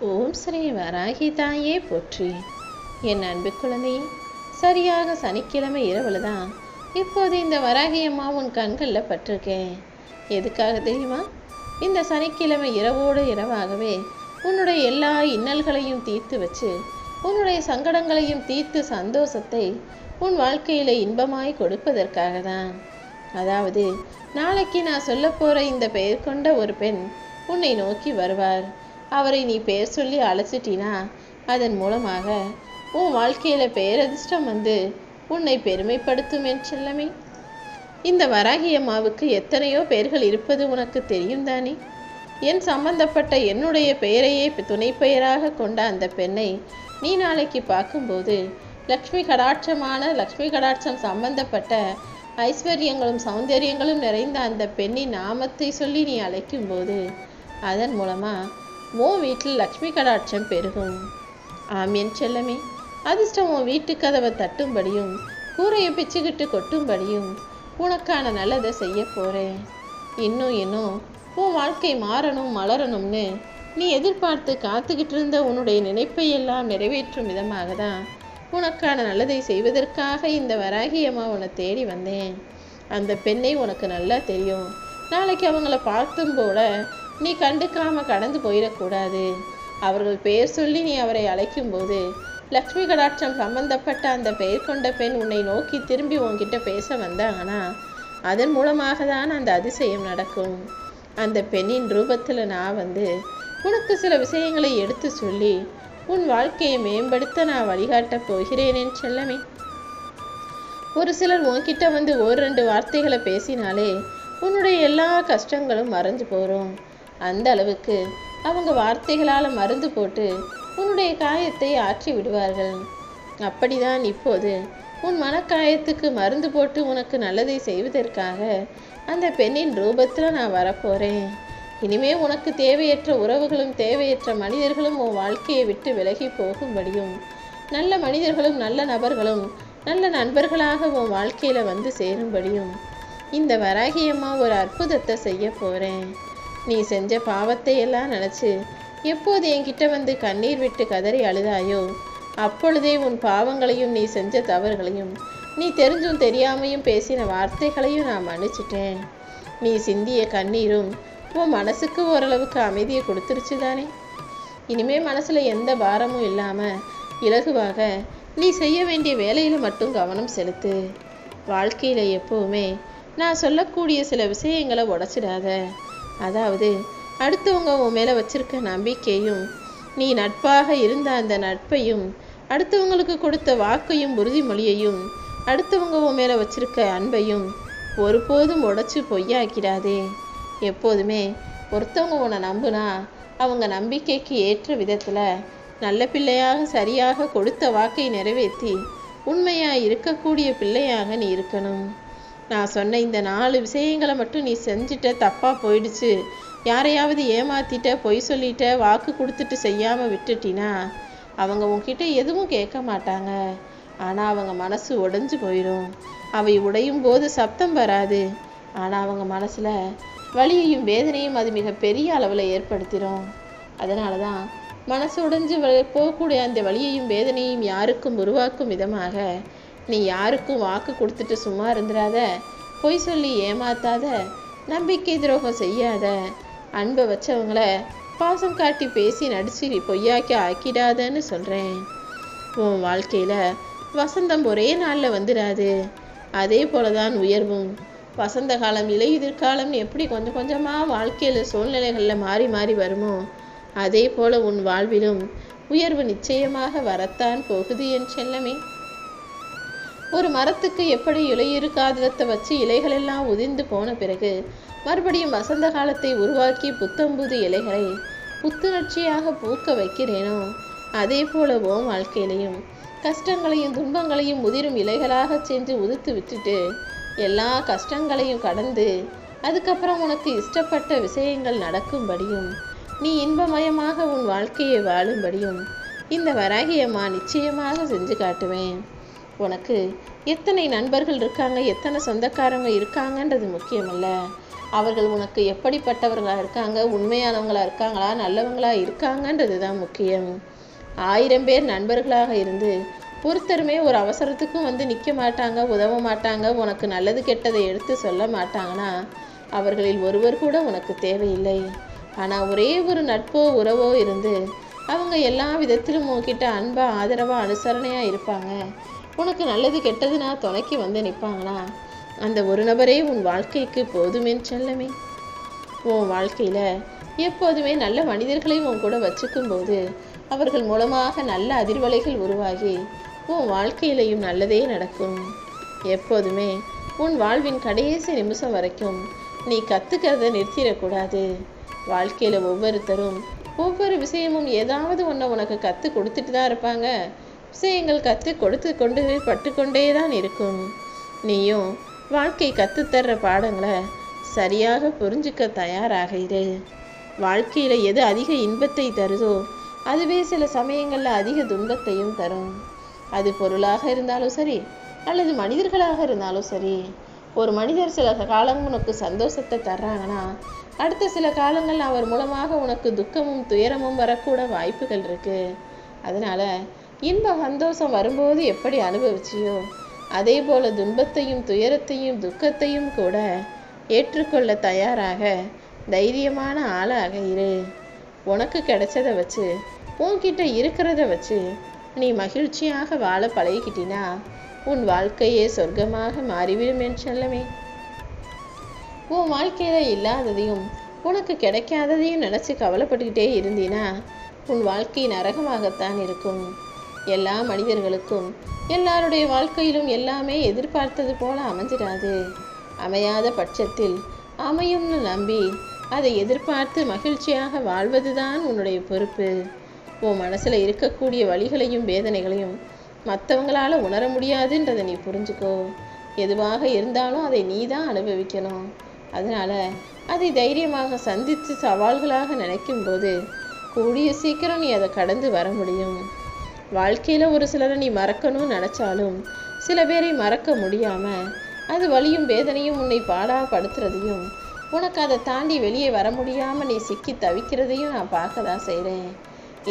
ஓம் ஸ்ரீ வராகி தாயே போற்றி. என் அன்பு குழந்தையே, சரியாக சனிக்கிழமை இரவுல தான் இப்போது இந்த வராகி அம்மா உன் கண்களில் பட்டிருக்கேன். எதுக்காக தெரியுமா? இந்த சனிக்கிழமை இரவோடு இரவாகவே உன்னுடைய எல்லா இன்னல்களையும் தீர்த்து வச்சு உன்னுடைய சங்கடங்களையும் தீர்த்து சந்தோஷத்தை உன் வாழ்க்கையில் இன்பமாய் கொடுப்பதற்காக தான். அதாவது நாளைக்கு நான் சொல்ல போகிற இந்த பெயர் கொண்ட ஒரு பெண் உன்னை நோக்கி வருவார். அவரை நீ பெயர் சொல்லி அழைச்சிட்டினா அதன் மூலமாக உன் வாழ்க்கையில் பேரதிர்ஷ்டம் வந்து உன்னை பெருமைப்படுத்தும் என் செல்லமே. இந்த வராகி அம்மாவுக்கு எத்தனையோ பெயர்கள் இருப்பது உனக்கு தெரியும் தானே? என் சம்பந்தப்பட்ட என்னுடைய பெயரையே துணை பெயராக கொண்ட அந்த பெண்ணை நீ நாளைக்கு பார்க்கும்போது லக்ஷ்மி கடாட்சம் சம்பந்தப்பட்ட ஐஸ்வர்யங்களும் சௌந்தரியங்களும் நிறைந்த அந்த பெண்ணின் நாமத்தை சொல்லி நீ அழைக்கும்போது அதன் மூலமாக உன் வீட்டில் லக்ஷ்மி கடாட்சம் பெருகும். ஆம் என் செல்லமே, அதிர்ஷ்டம் உன் வீட்டு கதவை தட்டும்படியும் கூரையை பிச்சுக்கிட்டு கொட்டும்படியும் உனக்கான நல்லதை செய்ய போகிறேன். இன்னும் உன் வாழ்க்கை மாறணும் மலரணும்னு நீ எதிர்பார்த்து காத்துக்கிட்டு இருந்த உன்னுடைய நினைப்பை எல்லாம் நிறைவேற்றும் விதமாக தான் உனக்கான நல்லதை செய்வதற்காக இந்த வராகி அம்மா உன்னை தேடி வந்தேன். அந்த பெண்ணை உனக்கு நல்லா தெரியும். நாளைக்கு அவங்கள பார்த்தும் போல நீ கண்டுக்காம கடந்து போயிடக்கூடாது. அவர்கள் பெயர் சொல்லி நீ அவரை அழைக்கும்போது லக்ஷ்மி கடாட்சம் சம்பந்தப்பட்ட அந்த பெயர் கொண்ட பெண் உன்னை நோக்கி திரும்பி உன்கிட்ட பேச வந்தாங்கன்னா அதன் மூலமாக தான் அந்த அதிசயம் நடக்கும். அந்த பெண்ணின் ரூபத்தில் நான் வந்து உனக்கு சில விஷயங்களை எடுத்து சொல்லி உன் வாழ்க்கையை மேம்படுத்த நான் வழிகாட்டப் போகிறேன் என் செல்லமே. ஒரு சிலர் உன்கிட்ட வந்து ஒரு 2 வார்த்தைகளை பேசினாலே உன்னுடைய எல்லா கஷ்டங்களும் மறைஞ்சு போகிறோம். அந்த அளவுக்கு அவங்க வார்த்தைகளால் மருந்து போட்டு உன்னுடைய காயத்தை ஆற்றி விடுவார்கள். அப்படிதான் இப்போது உன் மனக்காயத்துக்கு மருந்து போட்டு உனக்கு நல்லதை செய்வதற்காக அந்த பெண்ணின் ரூபத்தில் நான் வரப்போகிறேன். இனிமே உனக்கு தேவையற்ற உறவுகளும் தேவையற்ற மனிதர்களும் உன் வாழ்க்கையை விட்டு விலகி போகும்படியும் நல்ல மனிதர்களும் நல்ல நபர்களும் நல்ல நண்பர்களாக உன் வாழ்க்கையில் வந்து சேரும்படியும் இந்த வராகி அம்மா ஒரு அற்புதத்தை செய்ய போகிறேன். நீ செஞ்ச பாவத்தை எல்லாம் நினச்சி எப்போது என்கிட்ட வந்து கண்ணீர் விட்டு கதறி அழுதாயோ அப்பொழுதே உன் பாவங்களையும் நீ செஞ்ச தவறுகளையும் நீ தெரிஞ்சும் தெரியாமையும் பேசின வார்த்தைகளையும் நான் மன்னிச்சிட்டேன். நீ சிந்திய கண்ணீரும் உன் மனசுக்கு ஓரளவுக்கு அமைதியை கொடுத்துருச்சு தானே? இனிமே மனசில் எந்த பாரமும் இல்லாமல் இலகுவாக நீ செய்ய வேண்டிய வேலையில் மட்டும் கவனம் செலுத்து. வாழ்க்கையில் எப்போவுமே நான் சொல்லக்கூடிய சில விஷயங்களை உடைச்சிடாத. அதாவது அடுத்தவங்க உன் மேலே வச்சிருக்க நம்பிக்கையும் நீ நட்பாக இருந்த அந்த நட்பையும் அடுத்தவங்களுக்கு கொடுத்த வாக்கையும் உறுதிமொழியையும் அடுத்தவங்க உன் மேலே வச்சிருக்க அன்பையும் ஒருபோதும் உடைச்சு பொய்யாக்கிடாதே. எப்போதுமே ஒருத்தவங்க உன்னை நம்புனா அவங்க நம்பிக்கைக்கு ஏற்ற விதத்தில் நல்ல பிள்ளையாக சரியாக கொடுத்த வாக்கை நிறைவேற்றி உண்மையாக இருக்கக்கூடிய பிள்ளையாக நீ இருக்கணும். நான் சொன்ன இந்த 4 விஷயங்களை மட்டும் நீ செஞ்சுட்ட தப்பாக போயிடுச்சு, யாரையாவது ஏமாத்திட்ட, பொய் சொல்லிட்ட, வாக்கு கொடுத்துட்டு செய்யாமல் விட்டுட்டினா அவங்க உன்கிட்ட எதுவும் கேட்க மாட்டாங்க. ஆனால் அவங்க மனசு உடைஞ்சு போயிடும். அவை உடையும் போது சப்தம் வராது. ஆனால் அவங்க மனசில் வலியையும் வேதனையும் அது மிக பெரிய அளவில் ஏற்படுத்திடும். அதனால தான் மனசு உடைஞ்சு போகக்கூடிய அந்த வலியையும் வேதனையும் யாருக்கும் உருவாக்கும் விதமாக நீ யாருக்கும் வாக்கு கொடுத்துட்டு சும்மா இருந்துடாத, பொய் சொல்லி ஏமாத்தாத, நம்பிக்கை துரோகம் செய்யாத, அன்பை வச்சவங்கள பாசம் காட்டி பேசி நடிச்சு பொய்யாக்கி ஆக்கிடாதன்னு சொல்கிறேன். உன் வாழ்க்கையில் வசந்தம் ஒரே நாளில் வந்துடாது. அதே போல தான் உயர்வும். வசந்த காலம் இலையுதிர் காலம் எப்படி கொஞ்சம் கொஞ்சமாக வாழ்க்கையில் சூழ்நிலைகளில் மாறி மாறி வருமோ அதே போல் உன் வாழ்விலும் உயர்வு நிச்சயமாக வரத்தான் போகுது என் செல்லமே. ஒரு மரத்துக்கு எப்படி இலையுறு காதலத்தை வச்சு இலைகளெல்லாம் உதிர்ந்து போன பிறகு மறுபடியும் வசந்த காலத்தை உருவாக்கி புத்தம்புது இலைகளை புத்துணர்ச்சியாக பூக்க வைக்கிறேனோ அதே போல உன் வாழ்க்கையிலையும் கஷ்டங்களையும் துன்பங்களையும் உதிரும் இலைகளாக சென்று உதிர்த்து விட்டுட்டு எல்லா கஷ்டங்களையும் கடந்து அதுக்கப்புறம் உனக்கு இஷ்டப்பட்ட விஷயங்கள் நடக்கும்படியும் நீ இன்பமயமாக உன் வாழ்க்கையை வாழும்படியும் இந்த வராகி அம்மா நிச்சயமாக செஞ்சு காட்டுவேன். உனக்கு எத்தனை நண்பர்கள் இருக்காங்க, எத்தனை சொந்தக்காரங்க இருக்காங்கன்றது முக்கியமல்ல. அவர்கள் உனக்கு எப்படிப்பட்டவர்களாக இருக்காங்க, உண்மையானவங்களா இருக்காங்களா, நல்லவங்களா இருக்காங்கன்றது தான் முக்கியம். 1000 பேர் நண்பர்களாக இருந்து ஒருத்தருமே ஒரு அவசரத்துக்கும் வந்து நிற்க மாட்டாங்க, உதவ மாட்டாங்க, உனக்கு நல்லது கெட்டதை எடுத்து சொல்ல மாட்டாங்கன்னா அவர்களில் ஒருவர் கூட உனக்கு தேவையில்லை. ஆனால் ஒரே ஒரு நட்போ உறவோ இருந்து அவங்க எல்லா விதத்திலும் உன்கிட்ட அன்பா ஆதரவாக அனுசரணையாக இருப்பாங்க, உனக்கு நல்லது கெட்டதுன்னா துணைக்கு வந்து நிற்பாங்கன்னா அந்த ஒரு நபரே உன் வாழ்க்கைக்கு போதுமென் செல்லமே. உன் வாழ்க்கையில் எப்போதுமே நல்ல மனிதர்களை உன் கூட வச்சுக்கும்போது அவர்கள் மூலமாக நல்ல அதிர்வலைகள் உருவாகி உன் வாழ்க்கையிலையும் நல்லதே நடக்கும். எப்போதுமே உன் வாழ்வின் கடைசி நிமிஷம் வரைக்கும் நீ கற்றுக்கிறத நிறுத்திடக்கூடாது. வாழ்க்கையில் ஒவ்வொருத்தரும் ஒவ்வொரு விஷயமும் ஏதாவது ஒன்றை உனக்கு கற்றுக் கொடுத்துட்டு தான் இருப்பாங்க. விஷயங்கள் கற்றுக் கொடுத்து கொண்டு பட்டுக்கொண்டே தான் இருக்கும். நீயும் வாழ்க்கை கற்றுத்தர்ற பாடங்களை சரியாக புரிஞ்சுக்க தயாராக இரு. வாழ்க்கையில் எது அதிக இன்பத்தை தருதோ அதுவே சில சமயங்களில் அதிக துன்பத்தையும் தரும். அது பொருளாக இருந்தாலும் சரி அல்லது மனிதர்களாக இருந்தாலும் சரி. ஒரு மனிதர் சில காலம் உனக்கு சந்தோஷத்தை தர்றாங்கன்னா அடுத்த சில காலங்கள் அவர் மூலமாக உனக்கு துக்கமும் துயரமும் வரக்கூட வாய்ப்புகள் இருக்கு. அதனால இன்ப சந்தோஷம் வரும்போது எப்படி அனுபவிச்சியோ அதே போல துன்பத்தையும் துயரத்தையும் துக்கத்தையும் கூட ஏற்றுக்கொள்ள தயாராக தைரியமான ஆளாக இரு. உனக்கு கிடைச்சதை வச்சு உன்கிட்ட இருக்கிறத வச்சு நீ மகிழ்ச்சியாக வாழ பழகிக்கிட்டினா உன் வாழ்க்கையே சொர்க்கமாக மாறிவிடும் என் செல்லமே. உன் வாழ்க்கையில் இல்லாததையும் உனக்கு கிடைக்காததையும் நினச்சி கவலைப்பட்டுக்கிட்டே இருந்தீனா உன் வாழ்க்கை நரகமாகத்தான் இருக்கும். எல்லா மனிதர்களுக்கும் எல்லாருடைய வாழ்க்கையிலும் எல்லாமே எதிர்பார்த்தது போல அமைஞ்சிடாது. அமையாத பட்சத்தில் அமையும்னு நம்பி அதை எதிர்பார்த்து மகிழ்ச்சியாக வாழ்வதுதான் உன்னுடைய பொறுப்பு. உன் மனசில் இருக்கக்கூடிய வலிகளையும் வேதனைகளையும் மற்றவங்களால உணர முடியாதுன்றதை நீ புரிஞ்சுக்கோ. எதுவாக இருந்தாலும் அதை நீ தான் அனுபவிக்கணும். அதனால அதை தைரியமாக சந்தித்து சவால்களாக நினைக்கும் போது கூடிய சீக்கிரம் நீ அதை கடந்து வர முடியும். வாழ்க்கையில் ஒரு சிலரை நீ மறக்கணும்னு நினச்சாலும் சில பேரை மறக்க முடியாமல் அது வலியும் வேதனையும் உன்னை பாடாப்படுத்துறதையும் உனக்கு அதை தாண்டி வெளியே வர முடியாமல் நீ சிக்கி தவிக்கிறதையும் நான் பார்க்க தான் செய்கிறேன்.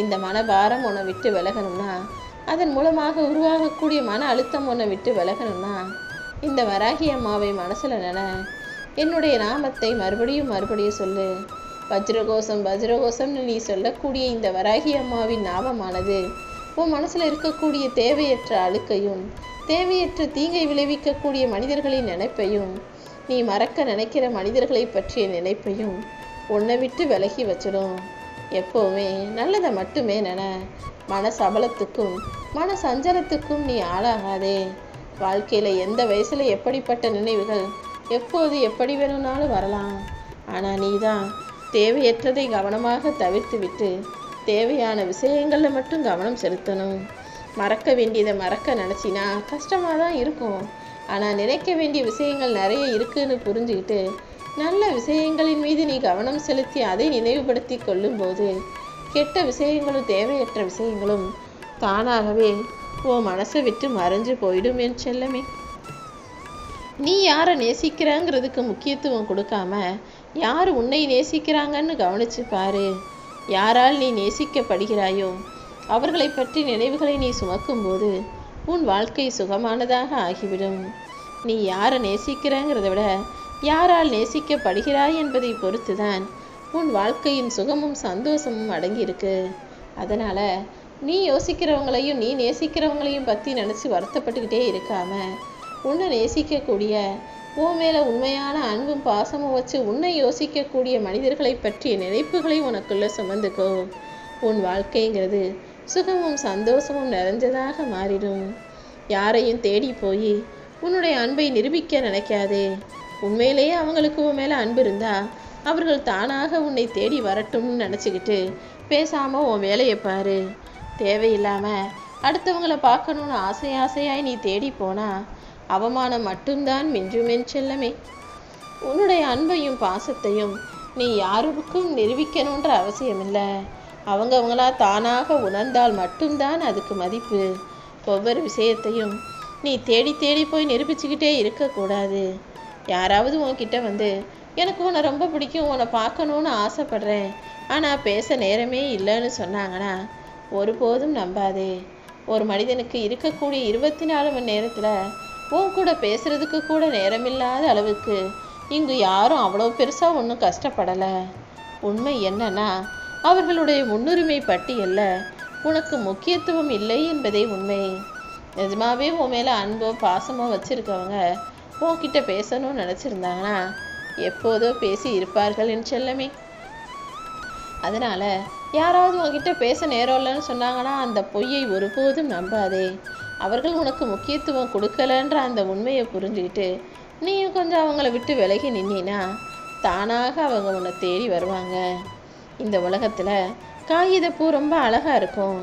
இந்த மனபாரம் உன்னை விட்டு விலகணும்னா அதன் மூலமாக உருவாகக்கூடிய மன அழுத்தம் உன்னை விட்டு விலகணும்னா இந்த வராகி அம்மாவை மனசில் நினை. என்னுடைய நாமத்தை மறுபடியும் மறுபடியும் சொல்லு. வஜ்ரகோஷம் வஜ்ரகோஷம்னு நீ சொல்லக்கூடிய இந்த வராகி அம்மாவின் நாமமானது உன் மனசில் இருக்கக்கூடிய தேவையற்ற அழுக்கையும் தேவையற்ற தீங்கை விளைவிக்கக்கூடிய மனிதர்களின் நினைப்பையும் நீ மறக்க நினைக்கிற மனிதர்களை பற்றிய நினைப்பையும் உன்னை விட்டு விலகி வச்சிடும். எப்போவுமே நல்லதை மட்டுமே நினை. மன சபலத்துக்கும் மன சஞ்சலத்துக்கும் நீ ஆளாகாதே. வாழ்க்கையில் எந்த வயசில் எப்படிப்பட்ட நினைவுகள் எப்போது எப்படி வேணும்னாலும் வரலாம். ஆனால் நீ தான் தேவையற்றதை கவனமாக தவிர்த்து விட்டு தேவையான விஷயங்களில் மட்டும் கவனம் செலுத்தணும். மறக்க வேண்டியதை மறக்க நினச்சினா கஷ்டமாக தான் இருக்கும். ஆனால் நினைக்க வேண்டிய விஷயங்கள் நிறைய இருக்குன்னு புரிஞ்சுக்கிட்டு நல்ல விஷயங்களின் மீது நீ கவனம் செலுத்தி அதை நினைவுபடுத்தி கொள்ளும்போது கெட்ட விஷயங்களும் தேவையற்ற விஷயங்களும் தானாகவே உன் மனசை விட்டு மறைஞ்சு போயிடும் என் செல்லமே. நீ யாரை நேசிக்கிறாங்கிறதுக்கு முக்கியத்துவம் கொடுக்காம யார் உன்னை நேசிக்கிறாங்கன்னு கவனிச்சு பாரு. யாரால் நீ நேசிக்கப்படுகிறாயோ அவர்களை பற்றி நினைவுகளை நீ சுமக்கும்போது உன் வாழ்க்கை சுகமானதாக ஆகிவிடும். நீ யாரை நேசிக்கிறங்கிறத விட யாரால் நேசிக்கப்படுகிறாய் என்பதை பொறுத்துதான் உன் வாழ்க்கையின் சுகமும் சந்தோஷமும் அடங்கியிருக்கு. அதனால் நீ யோசிக்கிறவங்களையும் நீ நேசிக்கிறவங்களையும் பற்றி நினச்சி வருத்தப்பட்டுக்கிட்டே இருக்காம உன்னை நேசிக்கக்கூடிய உன் மேலே உண்மையான அன்பும் பாசமும் வச்சு உன்னை யோசிக்கக்கூடிய மனிதர்களை பற்றிய நினைப்புகளை உனக்குள்ளே சுமந்துக்கோ. உன் வாழ்க்கைங்கிறது சுகமும் சந்தோஷமும் நிறைஞ்சதாக மாறிடும். யாரையும் தேடி போய் உன்னுடைய அன்பை நிரூபிக்க நினைக்காதே. உண்மையிலேயே அவங்களுக்கு உன் மேலே அன்பு இருந்தா அவர்கள் தானாக உன்னை தேடி வரட்டும்னு நினச்சிக்கிட்டு பேசாமல் உன் வேலையை பாரு. தேவையில்லாமல் அடுத்தவங்களை பார்க்கணுன்னு ஆசையாய் நீ தேடி போனா அவமானம் மட்டும்தான் மிஞ்சுமென் செல்லமே. உன்னுடைய அன்பையும் பாசத்தையும் நீ யாருக்கும் நிரூபிக்கணுன்ற அவசியமில்லை. அவங்களா தானாக உணர்ந்தால் மட்டும்தான் அதுக்கு மதிப்பு. ஒவ்வொரு விஷயத்தையும் நீ தேடி தேடி போய் நிரூபிச்சுக்கிட்டே இருக்கக்கூடாது. யாராவது உன்கிட்ட வந்து எனக்கு உன்னை ரொம்ப பிடிக்கும், உன்னை பார்க்கணுன்னு ஆசைப்படுறேன், ஆனால் பேச நேரமே இல்லைன்னு சொன்னாங்கன்னா ஒருபோதும் நம்பாதே. ஒரு மனிதனுக்கு இருக்கக்கூடிய 24 மணி நேரத்தில் உன் கூட பேசுறதுக்கு கூட நேரமில்லாத அளவுக்கு இங்கு யாரும் அவ்வளோ பெருசாக ஒன்றும் கஷ்டப்படலை. உண்மை என்னன்னா அவர்களுடைய முன்னுரிமை பட்டியலில் உனக்கு முக்கியத்துவம் இல்லை என்பதே உண்மை. நிஜமாவே உன் மேலே அன்போ பாசமோ வச்சுருக்கவங்க உன்கிட்ட பேசணும்னு நினச்சிருந்தாங்கன்னா எப்போதோ பேசி இருப்பார்கள் என் செல்லமே. அதனால் யாராவது உன்கிட்ட பேச நேரம் இல்லைன்னு சொன்னாங்கன்னா அந்த பொய்யை ஒருபோதும் நம்பாதே. அவர்கள் உனக்கு முக்கியத்துவம் கொடுக்கலன்ற அந்த உண்மையை புரிஞ்சுக்கிட்டு நீயும் கொஞ்சம் அவங்கள விட்டு விலகி நின்னா தானாக அவங்க உன்னை தேடி வருவாங்க. இந்த உலகத்தில் காகிதப்பூ ரொம்ப அழகாக இருக்கும்,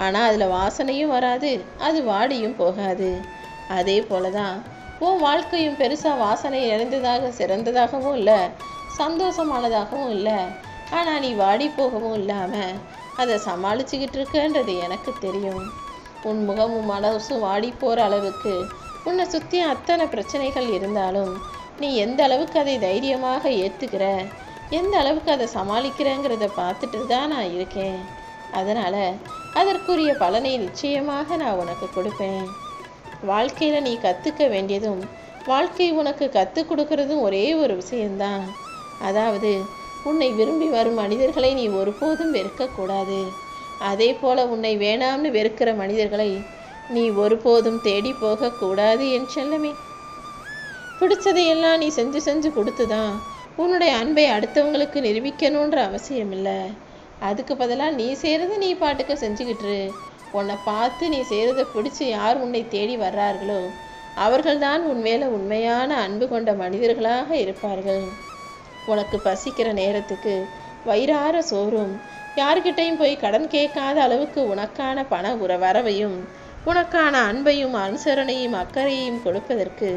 ஆனால் அதில் வாசனையும் வராது, அது வாடியும் போகாது. அதே போல தான் உன் வாழ்க்கையும் பெருசாக வாசனை நிறைந்ததாக சிறந்ததாகவும் இல்லை, சந்தோஷமானதாகவும் இல்லை. ஆனால் நீ வாடி போகவும் இல்லாமல் அதை சமாளிச்சுக்கிட்டு இருக்கன்றது எனக்கு தெரியும். உன் முகமும் மனசும் வாடி போகிற அளவுக்கு உன்னை சுற்றி அத்தனை பிரச்சனைகள் இருந்தாலும் நீ எந்த அளவுக்கு அதை தைரியமாக ஏற்றுக்கிற, எந்த அளவுக்கு அதை சமாளிக்கிறேங்கிறத பார்த்துட்டு தான் நான் இருக்கேன். அதனால் அதற்குரிய பலனை நிச்சயமாக நான் உனக்கு கொடுப்பேன். வாழ்க்கையில் நீ கற்றுக்க வேண்டியதும் வாழ்க்கை உனக்கு கற்றுக் கொடுக்கறதும் ஒரே ஒரு விஷயம்தான். அதாவது உன்னை விரும்பி வரும் மனிதர்களை நீ ஒருபோதும் வெறுக்கக்கூடாது. அதே போல் உன்னை வேணாம்னு வெறுக்கிற மனிதர்களை நீ ஒருபோதும் தேடி போகக்கூடாது என் செல்லமே. பிடிச்சதையெல்லாம் நீ செஞ்சு செஞ்சு கொடுத்து தான் உன்னுடைய அன்பை அடுத்தவங்களுக்கு நிரூபிக்கணுன்ற அவசியம் இல்லை. அதுக்கு பதிலாக நீ செய்கிறத நீ பாட்டுக்கு செஞ்சுக்கிட்டு உன்னை பார்த்து நீ செய்கிறத பிடிச்சி யார் உன்னை தேடி வர்றார்களோ அவர்கள்தான் உன் மேலே உண்மையான அன்பு கொண்ட மனிதர்களாக இருப்பார்கள். உனக்கு பசிக்கிற நேரத்துக்கு வயிறார சோறும் யார்கிட்டையும் போய் கடன் கேட்காத அளவுக்கு உனக்கான பண வரவையும் உனக்கான அன்பையும் அனுசரணையும் அக்கறையையும் கொடுப்பதற்கு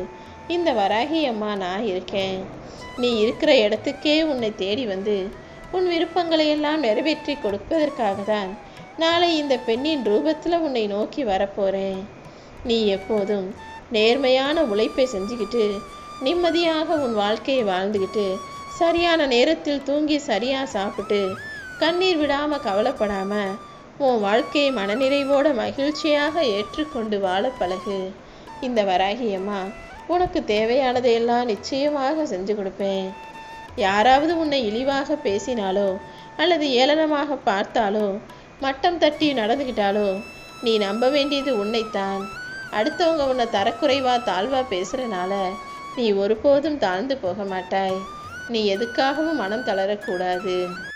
இந்த வராகி அம்மா நான் இருக்கேன். நீ இருக்கிற இடத்துக்கே உன்னை தேடி வந்து உன் விருப்பங்களை எல்லாம் நிறைவேற்றி கொடுப்பதற்காக தான் நாளை இந்த பெண்ணின் ரூபத்தில் உன்னை நோக்கி வரப்போகிறேன். நீ எப்போதும் நேர்மையான உழைப்பை செஞ்சுக்கிட்டு நிம்மதியாக உன் வாழ்க்கையை வாழ்ந்துக்கிட்டு சரியான நேரத்தில் தூங்கி சரியாக சாப்பிட்டு கண்ணீர் விடாமல் கவலைப்படாமல் உன் வாழ்க்கையை மனநிறைவோட மகிழ்ச்சியாக ஏற்றுக்கொண்டு வாழ பழகு. இந்த வராகி அம்மா உனக்கு தேவையானதையெல்லாம் நிச்சயமாக செஞ்சு கொடுப்பேன். யாராவது உன்னை இழிவாக பேசினாலோ அல்லது ஏளனமாக பார்த்தாலோ மட்டம் தட்டி நடந்துக்கிட்டாலோ நீ நம்ப வேண்டியது உன்னைத்தான். அடுத்தவங்க உன்னை தரக்குறைவா தாழ்வா பேசுகிறனால நீ ஒருபோதும் தாழ்ந்து போக மாட்டாய். நீ எதுக்காகவும் மனம் தளரக்கூடாது.